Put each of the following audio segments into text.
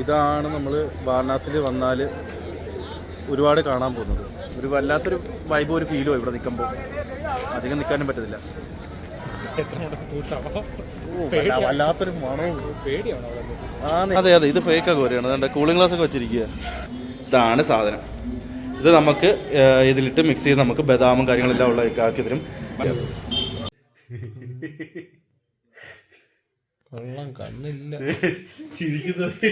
ഇതാണ് നമ്മൾ വാരണാസിയിൽ വന്നാൽ ഒരുപാട് കാണാൻ പോകുന്നത്. ഒരു വല്ലാത്തൊരു വൈബ്, ഒരു ഫീലോ ഇവിടെ നിൽക്കുമ്പോൾ. അധികം നിൽക്കാനും പറ്റത്തില്ല. വല്ലാത്തൊരു മണവും. അതെ അതെ, ഇത് ഫേക്ക് അക്വേറിയാണ്. അതുകൊണ്ട് കൂളിംഗ് ഗ്ലാസ് ഒക്കെ വെച്ചിരിക്കുക. ഇതാണ് സാധനം. ഇത് നമുക്ക് ഇതിലിട്ട് മിക്സ് ചെയ്ത് നമുക്ക് ബദാമും കാര്യങ്ങളെല്ലാം ഉള്ള ആക്കി തരും. കണ്ണില്ല ചിരിക്കുന്നത്.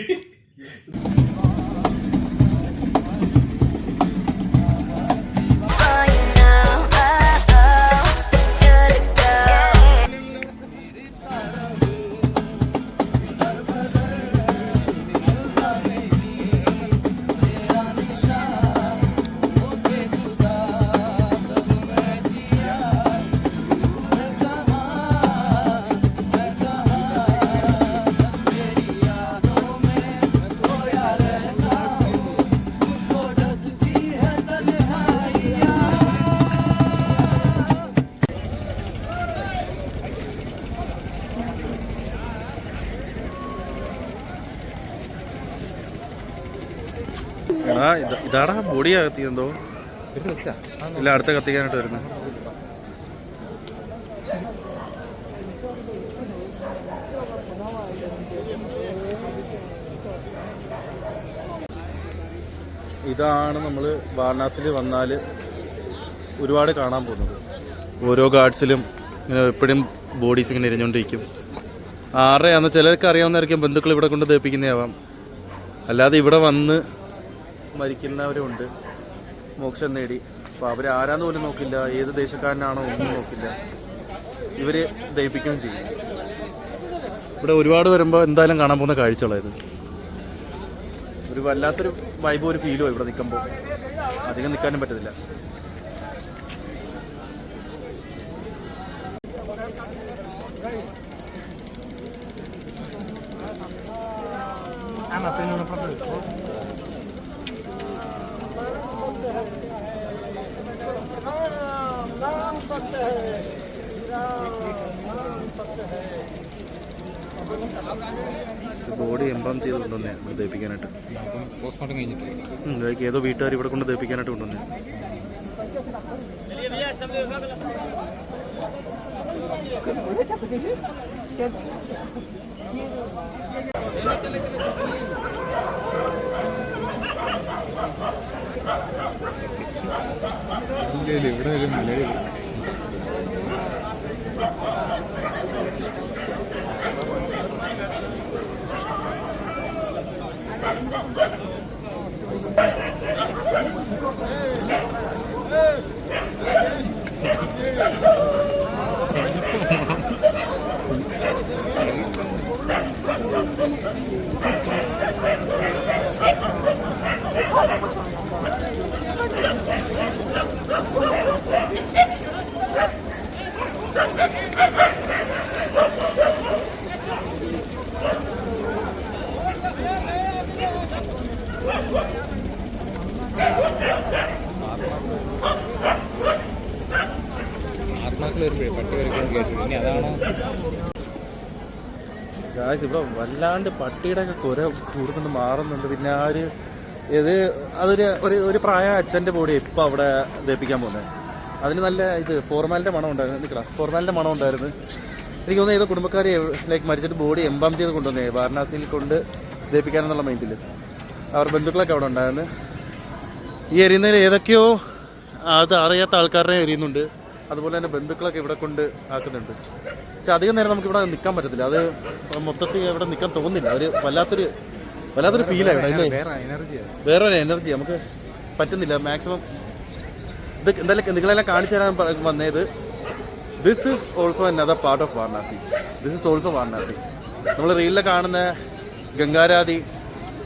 ഇതാടാ ബോഡിയാ കത്തിയെന്തോ. ഇല്ല, അടുത്ത കത്തിക്കാനായിട്ട് വരുന്നത്. ഇതാണ് നമ്മൾ വാരണാസിയിൽ വന്നാൽ ഒരുപാട് കാണാൻ പോകുന്നത്. ഓരോ ഗാർഡ്സിലും ഇങ്ങനെ എപ്പോഴും ബോഡീസ് ഇങ്ങനെ എരിഞ്ഞുകൊണ്ടിരിക്കും. ആരുടെയാണെന്ന് ചിലർക്ക് അറിയാവുന്നതായിരിക്കും, ബന്ധുക്കൾ ഇവിടെ കൊണ്ട് ദഹിപ്പിക്കുന്നതാവാം. അല്ലാതെ ഇവിടെ വന്ന് മരിക്കുന്നവരുണ്ട്, മോക്ഷം നേടി. അപ്പോൾ അവർ ആരാന്ന് പോലും നോക്കില്ല, ഏത് ദേശക്കാരനാണോ ഒന്നും നോക്കില്ല, ഇവർ ദഹിപ്പിക്കുകയും ചെയ്യും. ഇവിടെ ഒരുപാട് വരുമ്പോൾ എന്തായാലും കാണാൻ പോകുന്ന കാഴ്ചകളായത്. ഒരു വല്ലാത്തൊരു വൈബ്, ഒരു ഫീലോ ഇവിടെ നിൽക്കുമ്പോൾ. അധികം നിൽക്കാനും പറ്റത്തില്ല. ബോഡി എംബാം ചെയ്ത് കൊണ്ടുവന്നേ ദഹിപ്പിക്കാനായിട്ട്. പോസ്റ്റ്മോർട്ടം കഴിഞ്ഞിട്ട് ഏതോ വീട്ടുകാർ ഇവിടെ കൊണ്ട് ദഹിപ്പിക്കാനായിട്ട് കൊണ്ടുവന്നേ. ഇവിടെ ഒരു നിലയിൽ ഇവിടെ വല്ലാണ്ട് പട്ടിയുടെ ഒക്കെ കുര കൂടുതൽ മാറുന്നുണ്ട്. പിന്നെ ആ ഒരു അതൊരു പ്രായ അച്ഛൻ്റെ ബോഡി ഇപ്പം അവിടെ ദഹിപ്പിക്കാൻ പോകുന്നത്. അതിന് നല്ല ഫോർമാലിൻ്റെ മണം ഉണ്ടായിരുന്നു. ഫോർമാലിൻ്റെ മണം ഉണ്ടായിരുന്നു. എനിക്ക് തോന്നുന്നു ഏതോ കുടുംബക്കാരെ മരിച്ചിട്ട് ബോഡി എംബാം ചെയ്ത് കൊണ്ടുവന്നേ വാരണാസിയിൽ കൊണ്ട് ദഹിപ്പിക്കാനെന്നുള്ള മൈൻഡിൽ. അവർ ബന്ധുക്കളൊക്കെ അവിടെ ഉണ്ടായിരുന്നു. ഈ എരിയുന്നതിൽ ഏതൊക്കെയോ അത് അറിയാത്ത ആൾക്കാരെ എരിയുന്നുണ്ട്. അതുപോലെ തന്നെ ബന്ധുക്കളൊക്കെ ഇവിടെ കൊണ്ട് ആക്കുന്നുണ്ട്. പക്ഷെ അധികം നേരം നമുക്ക് ഇവിടെ നിൽക്കാൻ പറ്റത്തില്ല. അത് മൊത്തത്തിൽ ഇവിടെ നിൽക്കാൻ തോന്നുന്നില്ല. ഒരു വല്ലാത്തൊരു ഫീലാണ് ഇവിടെ അല്ലേ. വേറൊരു എനർജി നമുക്ക് പറ്റുന്നില്ല. മാക്സിമം ഇത് എന്തായാലും നിങ്ങളെല്ലാം കാണിച്ചു തരാൻ വന്നത്. This is also another part of Varanasi. This is also Varanasi. നമ്മൾ റീലിൽ കാണുന്ന ഗംഗാരാതി,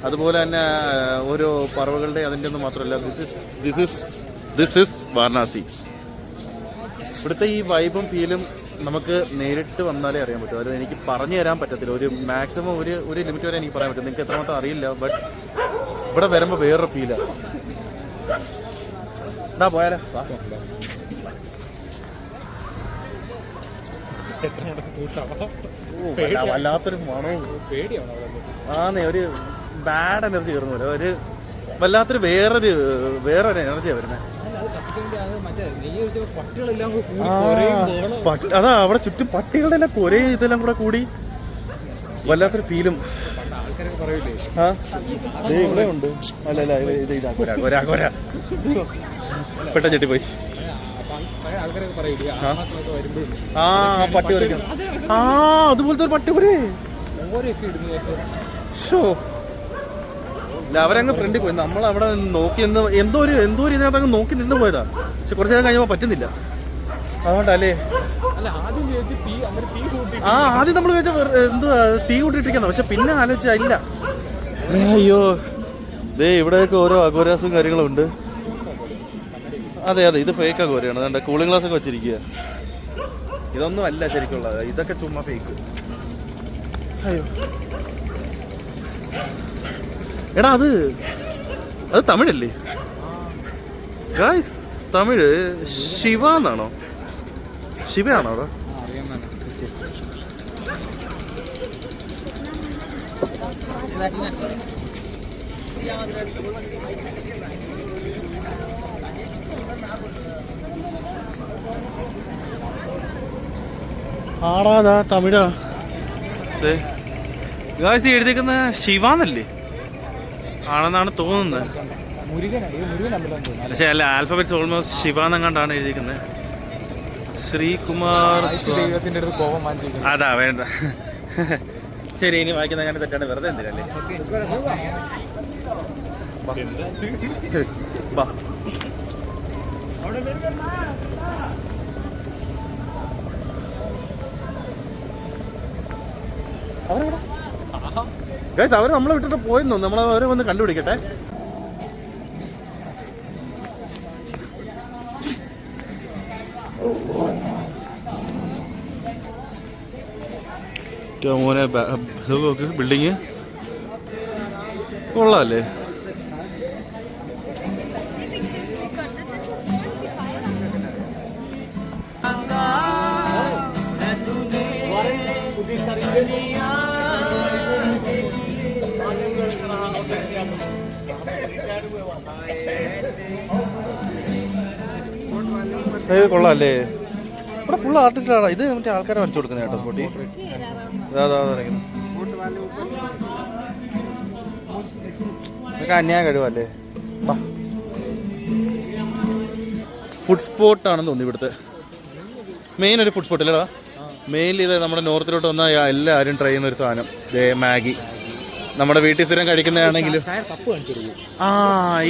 അതുപോലെ തന്നെ ഓരോ പറവകളുടെ അതിൻ്റെ ഒന്നും മാത്രമല്ല. This is Varanasi. ഇവിടുത്തെ ഈ വൈബും ഫീലും നമുക്ക് നേരിട്ട് വന്നാലേ അറിയാൻ പറ്റും. അത് എനിക്ക് പറഞ്ഞു തരാൻ പറ്റത്തില്ല. ഒരു മാക്സിമം ഒരു ലിമിറ്റ് വരെ എനിക്ക് പറയാൻ പറ്റും. നിങ്ങൾക്ക് എത്രമാത്രം അറിയില്ല. ബട്ട് ഇവിടെ വരുമ്പോൾ വേറൊരു ഫീലാണ്. എന്നാ പോയാലോ. വല്ലാത്തൊരു മണവും. പേടിയാണോ? ആന്നേ, ഒരു ബാഡ് എനർജി കയറുന്ന പോലെ ഒരു വല്ലാത്തൊരു വേറൊരു എനർജിയാണ് വരുന്നത്. അതാ അവിടെ ചുറ്റും പട്ടികളുടെ എല്ലാം പൊരേ ഇതെല്ലാം കൂടെ കൂടി വല്ലാത്തൊരു ഫീലും. ആ ഇവിടെ ഉണ്ട്. അല്ലല്ല ഇത് ഇതാ കൊര പെട്ട ചെട്ടിപ്പോയി. ആ പട്ടി വരയ്ക്കാം. ആ അതുപോലത്തെ ഒരു പട്ടി പോരേ. ഷോ അവരങ്ങ് ഫ്രണ്ടിൽ പോയി. നമ്മളവിടെ നോക്കി നിന്ന് എന്തോ ഒരു ഇതിനകത്ത് അങ്ങ് നോക്കി നിന്ന് പോയതാ. പക്ഷെ കുറച്ച് നേരം കഴിയുമ്പോൾ പറ്റുന്നില്ല. അതുകൊണ്ടല്ലേ ആദ്യം നമ്മൾ വിചാരിച്ച എന്തുവാ തീ കൂട്ടിട്ടിരിക്കുന്ന. പക്ഷെ പിന്നെ ആലോചിച്ചാ ഇല്ല. അയ്യോ ദേ ഇവിടെയൊക്കെ ഓരോ അഘോരാസും കാര്യങ്ങളും ഉണ്ട്. അതെ ഇത് ഫേക്ക് അഘോരയാണ്. അതുകൊണ്ട് കൂളിംഗ് ഗ്ലാസ് ഒക്കെ വെച്ചിരിക്കുക. ഇതൊന്നും അല്ല ശരിക്കുള്ളത്. ഇതൊക്കെ ചുമ്മാ ഫേക്ക്. അയ്യോ എടാ അത് തമിഴല്ലേ ഗായ്സ്? തമിഴ് ശിവ എന്നാണോ? ശിവയാണോ അവിടെ? ആടാതാ തമിഴാ. ഗായ്സ് എഴുതിക്കുന്ന ശിവാന്നല്ലേ ആണെന്നാണ് തോന്നുന്നത്. പക്ഷെ അല്ല ആൽഫബറ്റ്സ് ഓൾമോസ്റ്റ് ശിവ എന്നെങ്ങാണ്ടാണ് എഴുതിയിരിക്കുന്നത്. ശ്രീകുമാർ അതാ വേണ്ട. ശരി ഇനി വായിക്കുന്ന അങ്ങനെ തെറ്റാണ്. വെറുതെ എന്തിനല്ലേ. ഗൈസ് അവർ നമ്മളെ വിട്ടിട്ട് പോയെന്നു. നമ്മളെ അവരെ വന്ന് കണ്ടുപിടിക്കട്ടെ. മോനെ ബിൽഡിങ് കൊള്ളാല്ലേ? കൊള്ളാല്ലേ? ഇവിടെ ഫുൾ ആർട്ടിസ്റ്റാണ്. ഇത് മറ്റേ ആൾക്കാരെ വരച്ചു കൊടുക്കുന്നത് കേട്ടോ. സ്പോട്ടി ഇതൊക്കെ അന്യായ കഴിവല്ലേ. ഫുഡ് സ്പോട്ടാണെന്ന് തോന്നി ഇവിടുത്തെ. മെയിൻ ഒരു ഫുഡ് സ്പോട്ട് അല്ലേടാ? മെയിൻലി ഇത് നമ്മുടെ നോർത്തിലോട്ട് വന്നാൽ എല്ലാവരും ട്രൈ ചെയ്യുന്ന ഒരു സാധനം മാഗി. നമ്മുടെ വീട്ടിൽ സ്ഥിരം കഴിക്കുന്നതാണെങ്കിലും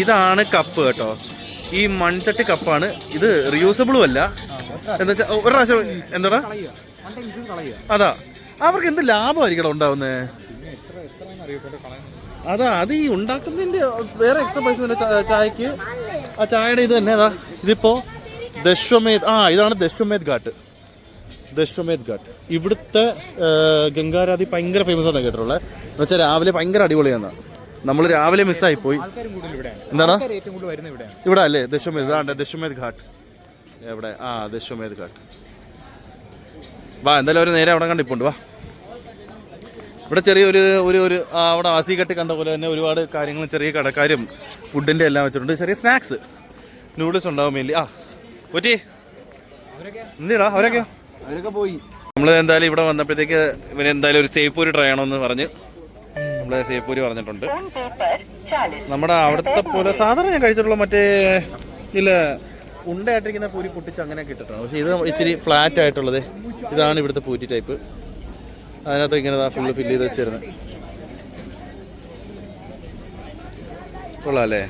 ഇതാണ് കപ്പ് കേട്ടോ. ഈ മൺചട്ടി കപ്പാണ് ഇത്. റിയൂസബിളും അല്ല. എന്താ വെച്ചാൽ ഒരു പ്രാവശ്യം എന്താടാ അതാ അവർക്ക് എന്ത് ലാഭമായിരിക്കണം ഉണ്ടാവുന്നേ. അതാ അത് ഈ ഉണ്ടാക്കുന്നതിന്റെ വേറെ എക്സ്ട്രാ പൈസ തന്നെ ചായക്ക്. ആ ചായയുടെ ഇത് തന്നെ അതാ. ഇതിപ്പോ ദശ്വമേധ് ഇതാണ് ദശ്വമേധ് ഘാട്ട്. ഇവിടുത്തെ ഗംഗാരാധി ഭയങ്കര ഫേമസ് ആണെന്ന് കേട്ടിട്ടുള്ളത്. എന്ന് വെച്ചാൽ രാവിലെ ഭയങ്കര അടിപൊളിയാണ്. നമ്മൾ രാവിലെ മിസ്സായിപ്പോയി. എന്താണ് ഇവിടെ അല്ലേ ദശ്വമേധ് ഘാട്ട്? എവിടെ? ദശ്വമേധ് ഘാട്ട്. വാ എന്തായാലും ഒരു നേരെ അവിടെ കണ്ടിപ്പോണ്ട്. വാ ഇവിടെ ചെറിയൊരു അവിടെ ആസിഘട്ട് കണ്ട പോലെ തന്നെ ഒരുപാട് കാര്യങ്ങളും ചെറിയ കടക്കാരും ഫുഡിൻ്റെ എല്ലാം വെച്ചിട്ടുണ്ട്. ചെറിയ സ്നാക്സ് നൂഡിൽസ് ഉണ്ടാവും മെയിൻലി. പറ്റി എന്തിടാ അവരൊക്കെ പോയി. നമ്മൾ എന്തായാലും ഇവിടെ വന്നപ്പോഴത്തേക്ക് ഇവന് എന്തായാലും ഒരു സേപ്പൂരി ട്രൈ ചെയ്യണമെന്ന് പറഞ്ഞ് നമ്മള് സേപ്പൂരി പറഞ്ഞിട്ടുണ്ട്. നമ്മുടെ അവിടുത്തെ പോലെ സാധാരണ ഞാൻ കഴിച്ചിട്ടുള്ള മറ്റേ ഇല്ല ഉണ്ടയായിട്ടിരിക്കുന്ന പൂരി പൊട്ടിച്ച് അങ്ങനെയൊക്കെ ഇട്ടിട്ടാണ്. പക്ഷെ ഇത് ഇച്ചിരി ഫ്ലാറ്റ് ആയിട്ടുള്ളത്. ഇതാണ് ഇവിടുത്തെ പൂരി ടൈപ്പ്. അതിനകത്ത് ഇങ്ങനെ ഫുള്ള് ഫില്ല് ചെയ്ത് വെച്ചിരുന്നത്. കൊള്ളാല്ലേ?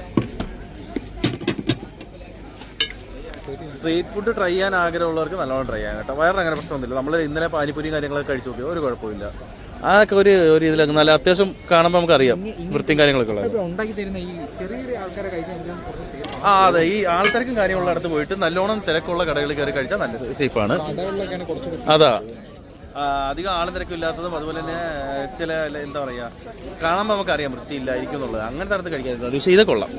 സ്ട്രീറ്റ് ഫുഡ് ട്രൈ ചെയ്യാൻ ആഗ്രഹമുള്ളവർക്ക് നല്ലോണം ട്രൈ ചെയ്യാൻ കേട്ടോ. വയറിന് അങ്ങനെ പ്രശ്നമൊന്നുമില്ല. നമ്മൾ ഇന്നലെ പാനിപ്പൂരിയും കാര്യങ്ങളൊക്കെ കഴിച്ചു നോക്കി, ഒരു കുഴപ്പമില്ല. അതൊക്കെ ഒരു ഇതിലൊക്കെ നല്ല അത്യാവശ്യം കാണുമ്പോൾ നമുക്കറിയാം വൃത്തിയും കാര്യങ്ങളൊക്കെ ഉള്ളത്. അതെ ഈ ആൾത്തിരക്കും കാര്യമുള്ള അടുത്ത് പോയിട്ട് നല്ലോണം തിരക്കുള്ള കടകളിൽ കയറി കഴിച്ചാൽ നല്ല സേഫാണ്. അതാ അധികം ആളും തിരക്കും ഇല്ലാത്തതും അതുപോലെ തന്നെ ചില എന്താ പറയുക കാണുമ്പോൾ നമുക്കറിയാം വൃത്തിയില്ലായിരിക്കും എന്നുള്ളത്. അങ്ങനത്തെ അടുത്ത് കഴിക്കാതിരുന്നത്. പക്ഷേ ഇതൊക്കെ കൊള്ളാം,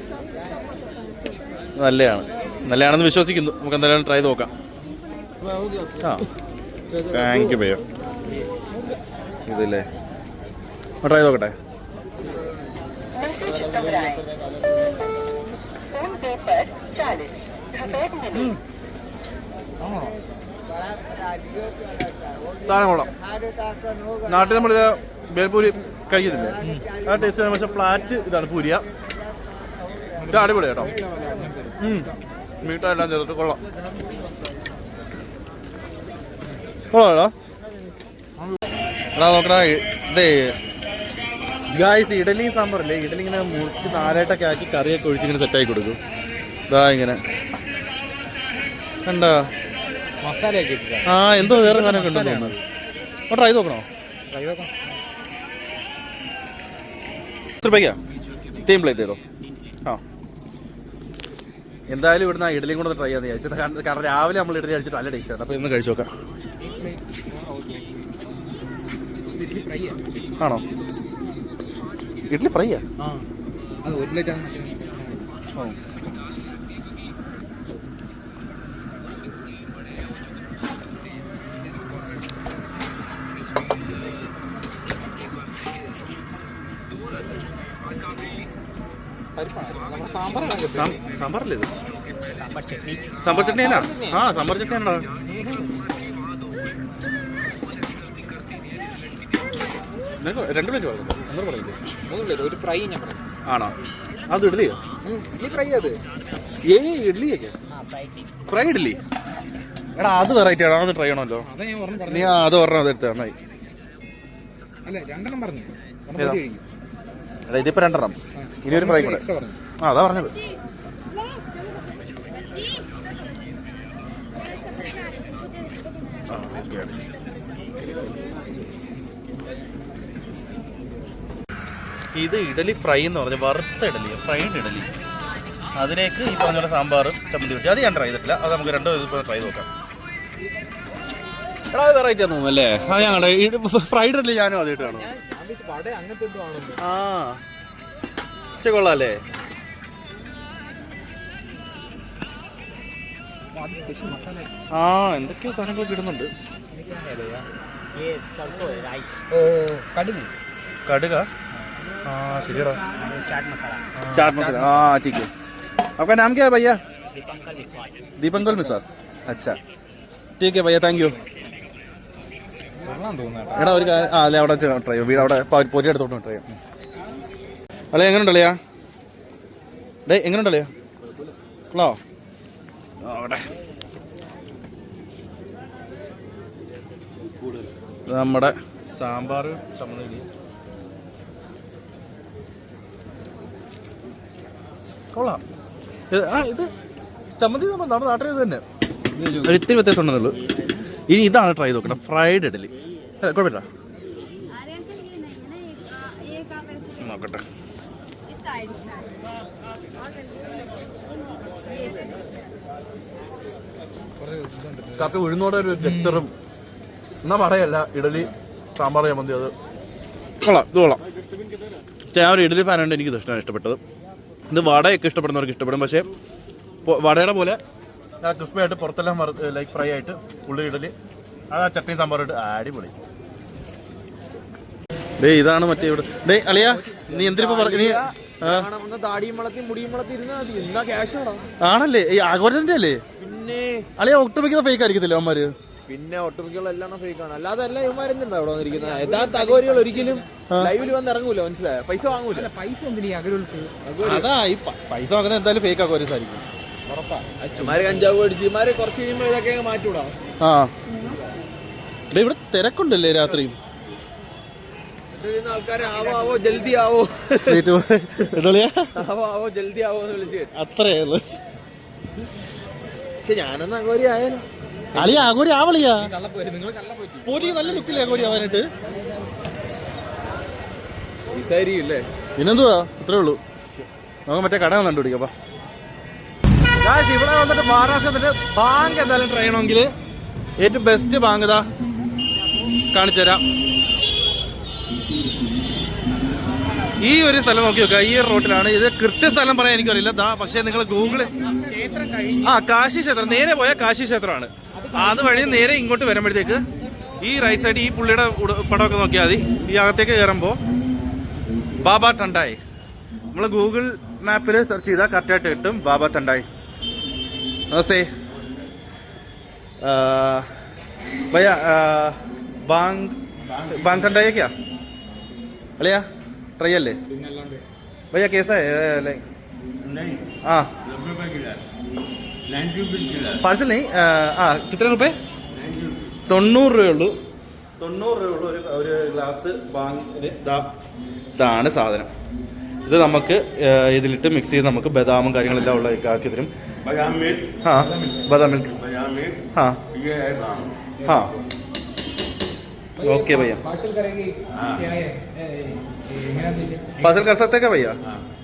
നല്ലതാണെന്ന് വിശ്വസിക്കുന്നു. നമുക്ക് എന്തായാലും ട്രൈ നോക്കാം. താങ്ക് യു ഭയ്യ. ഇതല്ലേ ട്രൈ നോക്കട്ടെ. घबराएं। फोन पे पर 40 रुपए मिले। സാധനം കൊള്ളാം. നാട്ടിൽ നമ്മൾ ബേൽപൂരി കഴിക്കത്തില്ലേ, ആ ടേസ്റ്റ് പക്ഷെ ഫ്ലാറ്റ് ഇതാണ് പൂരിയ. ഇത് അടിപൊളി കേട്ടോ. മീറ്റെല്ലാം ചേർത്ത് കൊള്ളാം. കൊള്ളാം എടാ നോക്കടാ. ഇതേ ഗായ്സ്, ഇഡലി സാമ്പാറല്ലേ, ഇഡലി ഇങ്ങനെ മുറിച്ച് നാലായിട്ടൊക്കെ ആക്കി കറിയൊക്കെ ഒഴിച്ച് ഇങ്ങനെ സെറ്റാക്കി കൊടുക്കും. ഇതാ ഇങ്ങനെ കണ്ടാ മസാലയൊക്കെ ആ എന്തോ വേറെ സാധനമൊക്കെ ഉണ്ടെന്ന് തോന്നുന്നു. അപ്പോൾ ട്രൈ നോക്കണോ? രൂപയ്ക്കാ ടീം പ്ലേറ്റ് ചെയ്തോ. ആ എന്തായാലും ഇവിടുന്ന് ആ ഇഡലിയും കൂടെ ട്രൈ ചെയ്യാന്ന് വിചാരിച്ചത്. കാരണം രാവിലെ നമ്മൾ ഇഡലി കഴിച്ചിട്ട് നല്ല ടേസ്റ്റാണ്. അപ്പോൾ ഇന്ന് കഴിച്ചു നോക്കാം. ആണോ? ഇഡ്ഡലി ഫ്രൈയാ? അത് ഒരു പ്ലേറ്റ് ആണ്. സാമ്പാറല്ലേ ഇത്? സാമ്പാർ ചട്നി എന്നാ? ആ സാമ്പാർ ചട്നി ഉണ്ടോ? രണ്ട് പ്ലേറ്റ് വേണം. അങ്ങനെ പറയില്ലേ? ഒരു ഫ്രൈ ഞാൻ പറഞ്ഞു. ആണോ? അത് ഇഡ്ഡലിയോ? ഇഡ്ഡലി ഫ്രൈ അത്. ഇഡ്ഡലിയൊക്കെ ഫ്രൈ ഇഡ്ഡലി. എടാ അത് വെറൈറ്റി ആണോ? അത് ട്രൈ ചെയ്യണമല്ലോ. അതാ ഞാൻ പറഞ്ഞു. നീ അത് പറഞ്ഞത് എടുത്ത് നന്നായി. അല്ല രണ്ടെണ്ണം പറഞ്ഞു. അല്ല ഇതിപ്പോൾ രണ്ടെണ്ണം, ഇനി ഒരു ഫ്രൈ കൂടെ. ആ അതാ പറഞ്ഞത്. ഇത് ഇഡലി ഫ്രൈ എന്ന് പറഞ്ഞാൽ വറുത്ത ഇഡലി, ഫ്രൈഡ് ഇഡലി. അതിലേക്ക് ഈ പറഞ്ഞ പോലെ സാമ്പാറും ചമ്മന്തി വെച്ച്. അത് ഞാൻ ട്രൈ ചെയ്തിട്ടില്ല. അത് നമുക്ക് രണ്ടോ ഇതിപ്പോൾ ട്രൈ നോക്കാം. എടാ അത് വെറൈറ്റി ആണെന്ന് തോന്നുന്നു അല്ലേ? അത് ഞങ്ങളുടെ ഫ്രൈഡ് ഇഡലി ഞാനും ആദ്യമായിട്ട് കാണും. ആ പക്ഷെ കൊള്ളാം അല്ലേ? ആ എന്തൊക്കെയോ സാധനങ്ങളൊക്കെ ഇടുന്നുണ്ട്. കടുക. ആ ശരിയടാ. चाट मसाला. हाँ ठीक है. आपका नाम क्या है भैया? दीपंकल मिश्वास. अच्छा ठीक है भैया, താങ്ക് യു. എടാ ഒരു ആ അല്ലെ അവിടെ ട്രൈ ചെയ്യാം. വീട് അവിടെ പൊരി എടുത്തോട്ട് ട്രൈ ചെയ്യാം. അല്ലേ എങ്ങനെയുണ്ടല്ലയാ? ഡേ എങ്ങനെയുണ്ടല്ലയാ? ഹലോ അവിടെ നമ്മുടെ സാമ്പാർ ചമ്മന്തി കൊള്ളാം. ആ ഇത് ചമ്മന്തി നമ്മുടെ നാട്ടിൽ ഇത് തന്നെ, ഒരിത്തിരി വ്യത്യാസം ഉണ്ടെന്നുള്ളൂ. ഇനി ഇതാണ് ട്രൈ നോക്കണം, ഫ്രൈഡ് ഇഡലി. കുഴപ്പമില്ല, നോക്കട്ടെ. കാപ്പി ഉഴുന്നോടെ ഒരു ടെക്സ്ചറും എന്നാ പറയല്ല. ഇഡലി സാമ്പാർ ചമ്മന്തി അത് കൊള്ളാം. ഇത് കൊള്ളാം. ഞാൻ ഒരു ഇഡലി ഫാനുണ്ട്, എനിക്കിത് ഇഷ്ടമാണ്, ഇഷ്ടപ്പെട്ടത്. ഇത് വടയൊക്കെ ഇഷ്ടപ്പെടുന്നവർക്ക് ഇഷ്ടപ്പെടും. പക്ഷേ വടയുടെ പോലെ ക്രിസ്പി ആയിട്ട് പുറത്തെല്ലാം ലൈക്ക് ഫ്രൈ ആയിട്ട് ഉള്ളി ഇഡലി, അത് ആ ചട്നി സാമ്പാറായിട്ട് അടിപൊളി. ഡേ ഇതാണ് മറ്റേ ഇവിടെ. ഡേ അളിയാ നീ എന്തിനിപ്പോ പറഞ്ഞു? ആണല്ലേ? ഈ ആഘോഷത്തിന്റെ അല്ലേ? പിന്നെ അളിയാ ഒട്ടുമിക്കുന്ന ഫേക്ക് ആയിരിക്കത്തില്ല അവന്മാര്. പിന്നെ ഒട്ടുമിക്കുള്ള എല്ലാം ഫേക്ക് ആണ്. അല്ലാതെ എല്ലാ ഇവന്മാരെന്താ ഇവിടെ വന്നിരിക്കുന്നത്? യഥാർത്ഥ അഘോരികൾ ഒരിക്കലും ലൈവിൽ വന്ന് ഇറങ്ങൂല, മനസ്സിലായോ? പൈസ വാങ്ങൂല. പൈസ എന്തിനാ അഘോരികൾക്ക്? അതാ ഈ പൈസ വാങ്ങുന്നത് എന്തായാലും ഫേക്ക് ആഘോരീസ് ആയിരിക്കും, ഉറപ്പാ. അച്ഛന്മാര് കഞ്ചാവ് അടിച്ച് ഇമാര് കുറച്ച് കഴിയുമ്പോൾ ഇതൊക്കെ മാറ്റൂടാ. ആ ഇവിടെ തിരക്കുണ്ടല്ലേ രാത്രിയും? ആൾക്കാരെ ആവോ ആവോ ജൽദി ആവോ, ആവോ ആവോ ജൽദി ആവോ എന്ന് വിളിച്ച് അത്രേ ഉള്ളു. പക്ഷെ ഞാനൊന്ന് അഘോരി ആയാലോ? അളിയ ആഘോരി ആവളിയാ. പോരി നല്ല ലുക്കില്ലേ ആഘോരി ആവാനായിട്ട്? പിന്നെന്തുവാ, ഇത്രേ ഉള്ളൂ. നമുക്ക് മറ്റേ കട കണ്ടുപിടിക്കാം. ഇവിടെ വന്നിട്ട് മഹാരാഷ്ട്ര വന്നിട്ട് ബാങ്ക് എന്തായാലും ട്രൈ ചെയ്യണമെങ്കിൽ ഏറ്റവും ബെസ്റ്റ് ബാങ്ക് ഇതാ കാണിച്ചു തരാം. ഈ ഒരു സ്ഥലം നോക്കി നോക്കുക, ഈ റോട്ടിലാണ്. ഇത് കൃത്യ സ്ഥലം പറയാൻ എനിക്കറിയില്ല. പക്ഷേ നിങ്ങൾ ഗൂഗിള് കാശി ക്ഷേത്രം, നേരെ പോയാൽ കാശി ക്ഷേത്രമാണ്. അത് വഴി നേരെ ഇങ്ങോട്ട് വരുമ്പോഴത്തേക്ക് ഈ റൈറ്റ് സൈഡ് ഈ പുള്ളിയുടെ പടമൊക്കെ നോക്കിയാൽ മതി. ഈ അകത്തേക്ക് കയറുമ്പോൾ ബാബ ടണ്ടായി നമ്മൾ ഗൂഗിൾ മാപ്പിൽ സെർച്ച് ചെയ്താൽ കറക്റ്റായിട്ട് കിട്ടും ബാബ തണ്ടായി. നമസ്തേ भैया बांग बांग ठंडा है क्या भैया ट्राई ले भैया कैसा है लाइक नहीं हाँ 90 रुपए गिलास 90 रुपए गिलास पार्सल नहीं कितने रुपए 90 രൂപയുള്ളൂ 90 രൂപയുള്ള ഒരു ഗ്ലാസ് ബാങ്കിന് ഇതാണ് സാധനം. ഇത് നമുക്ക് ഇതിലിട്ട് മിക്സ് ചെയ്ത് നമുക്ക് ബദാമും കാര്യങ്ങളെല്ലാം ഉള്ള ആക്കി തരും. बादाम मिल्क हाँ बादाम मिल्क हाँ ये है बादाम हाँ ओके भैया पार्सल करेंगे പാർസൽ कर सकते क्या भैया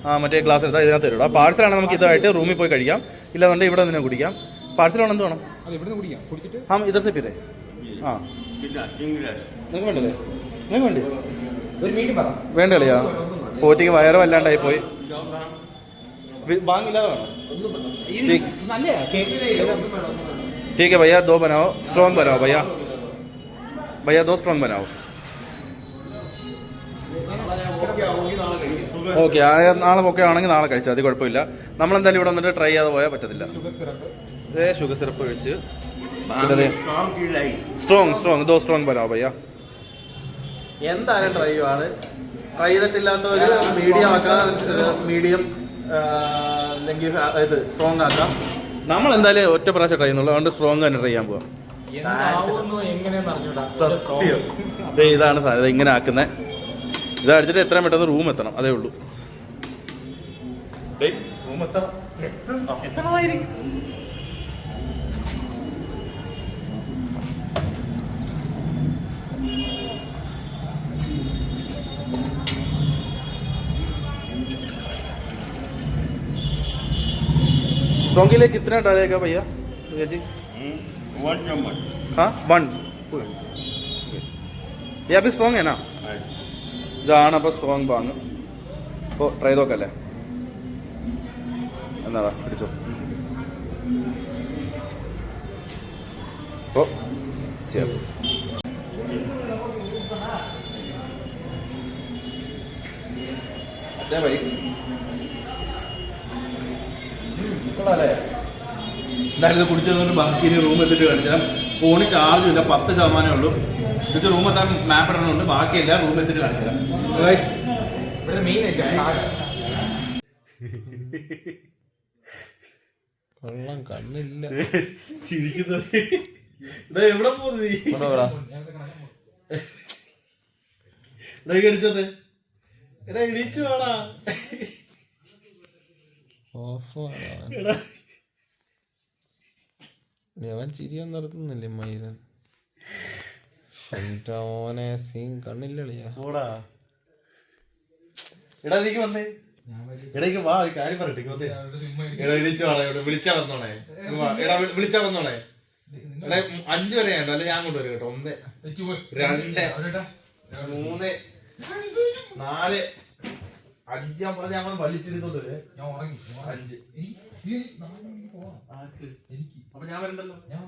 हाँ മറ്റേ ഗ്ലാസ് എടുത്താൽ ഇതിനകത്ത് തരും. ആ പാർസലാണ് നമുക്ക് ഇതായിട്ട് റൂമിൽ പോയി കഴിക്കാം, ഇല്ലാന്നുണ്ടെങ്കിൽ ഇവിടെ നിന്ന് കുടിക്കാം. പാർസൽ വേണം, എന്ത് വേണം? हाँ इधर से फिर हाँ നിങ്ങൾക്ക് വേണ്ടല്ലേ? നിങ്ങൾക്ക് വേണ്ടി വേണ്ട കളിയാ പോറ്റിക്ക് വയറ് വല്ലാണ്ടായി പോയി. വാങ്ങില്ലാതെ വേണം. ठीक है भैया 2 बनाओ, स्ट्रॉन्ग बनाओ भैया. भैया 2 स्ट्रॉन्ग बनाओ. ഓക്കെ നാളെ ഒക്കെ ആണെങ്കിൽ നാളെ കഴിച്ചാൽ അത് കുഴപ്പമില്ല. നമ്മളെന്തായാലും ഇവിടെ വന്നിട്ട് ട്രൈ ചെയ്യാതെ പോയാൽ പറ്റത്തില്ല. ഷുഗർ സിറപ്പ് ഒഴിച്ച് സ്ട്രോങ് 2 സ്ട്രോങ് बनाओ भैया. എന്തായാലും ട്രൈ ചെയ്യുവാണ്. ട്രൈ ചെയ്തിട്ടില്ലാത്തവർ മീഡിയം ആക്കാം, മീഡിയം അല്ലെങ്കിൽ ഇത് സ്ട്രോങ് ആക്കാം. നമ്മളെന്തായാലും ഒറ്റ പ്രാവശ്യം ട്രൈ ചെയ്യുന്നുള്ളൂ, അതുകൊണ്ട് സ്ട്രോങ് തന്നെ ട്രൈ ചെയ്യാൻ പോവാം. സത്യം ഇതാണ് സാധനം, ഇങ്ങനെ ആക്കുന്നത്. ഇത് അടിച്ചിട്ട് എത്രയും പെട്ടെന്ന് റൂം എത്തണം, അതേ ഉള്ളൂ. റൂം എത്തണം. स्ट्रॉन्ग के लिए कितना डालेगा भैया भैया जी? 1 चम्मच हाँ 1 ये अभी स्ट्रॉन्ग है ना? ഇതാണ് അപ്പോൾ സ്ട്രോങ് ബാങ്. അപ്പോൾ ട്രൈ നോക്കല്ലേ? എന്നാടാ പിടിച്ചോ. ഓ ചെസ് അച്ഛാ ഭൈ കൊള്ളാല്ലേ? എന്തായാലും ഇത് കുടിച്ചതുകൊണ്ട് ബാക്കി ഇനി റൂം എത്തിയിട്ട് കാണിച്ചാൽ ഫോണിൽ ചാർജും ഇല്ല, 10% ഉള്ളൂ. എന്നിട്ട് റൂം എത്താൻ മാപ്പ് ഇടണമുണ്ട്, ബാക്കിയില്ല. റൂം എത്തിയിട്ട് കാണിച്ചാൽ കൊള്ളാം, കണ്ണില്ല ചിരിക്കുന്നു. എവിടെ പോകുന്നു ഇടിച്ചത്? എടാ ഇടിച്ചു വേണാ അവൻ ചിരിയാൻ നടത്തുന്നില്ലേ മൈരൻ? ഓനെ സീൻ കണ്ണില്ലളിയാ. ഓടാ എടാ നീക്ക് വന്നേ, എടേക്ക് വാ, ഒരു കാര്യം പറയട്ടെ. എടാ ഇടിച്ചു വേണേ, ഇവിടെ വിളിച്ചാ വന്നോണേ. എടാ വിളിച്ചാ വന്നോണേ. എടാ 5 വരെ ഉണ്ടോ? അല്ലെ ഞാൻ കൊണ്ടുവരും കേട്ടോ. 1 2 3 4 5 പറഞ്ഞ ഞാൻ വലിച്ചിരുന്നോണ്ട് 5. അപ്പൊ ഞാൻ വരണ്ടല്ലോ. ഞാൻ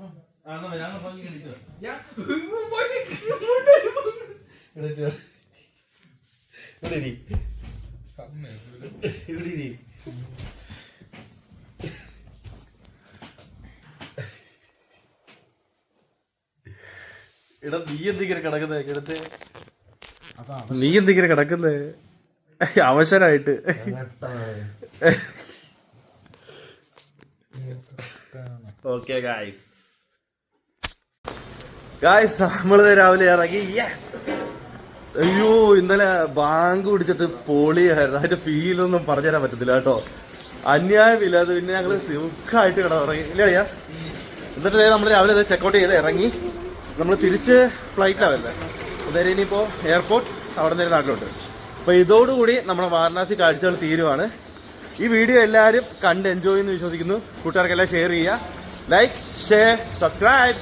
എടാ നീ എന്തിങ്ങനെ കിടക്കുന്നേ? കിടത്ത് നീ എന്തിങ്ങനെ കിടക്കുന്നേ അവശരായിട്ട്? ഓക്കെ ഗായ്സ് നമ്മള് രാവിലെ ഇറങ്ങി. അയ്യോ ഇന്നലെ ബാങ്ക് പിടിച്ചിട്ട് പൊളിയായിരുന്നു. അതിന്റെ ഫീലൊന്നും പറഞ്ഞുതരാൻ പറ്റത്തില്ല കേട്ടോ, അന്യായമില്ല. അത് പിന്നെ ഞങ്ങള് സുഖമായിട്ട് കിടന്നിറങ്ങി ഇല്ല അയ്യാ. എന്നിട്ട് നമ്മൾ രാവിലെ ചെക്കൗട്ട് ചെയ്ത് ഇറങ്ങി. നമ്മൾ തിരിച്ച് ഫ്ലൈറ്റിലാണ് വരുന്നത്. അതായത് ഇനിയിപ്പോൾ എയർപോർട്ട്, അവിടെ നിന്ന് നാട്ടിലോട്ട്. അപ്പോൾ ഇതോടുകൂടി നമ്മുടെ വാരണാസി കാഴ്ചകൾ തീരുവാണ്. ഈ വീഡിയോ എല്ലാവരും കണ്ട് എൻജോയ് ചെയ്യുന്നു വിശ്വസിക്കുന്നു. കൂട്ടുകാർക്കെല്ലാം ഷെയർ ചെയ്യുക, ലൈക്ക് ഷെയർ സബ്സ്ക്രൈബ്.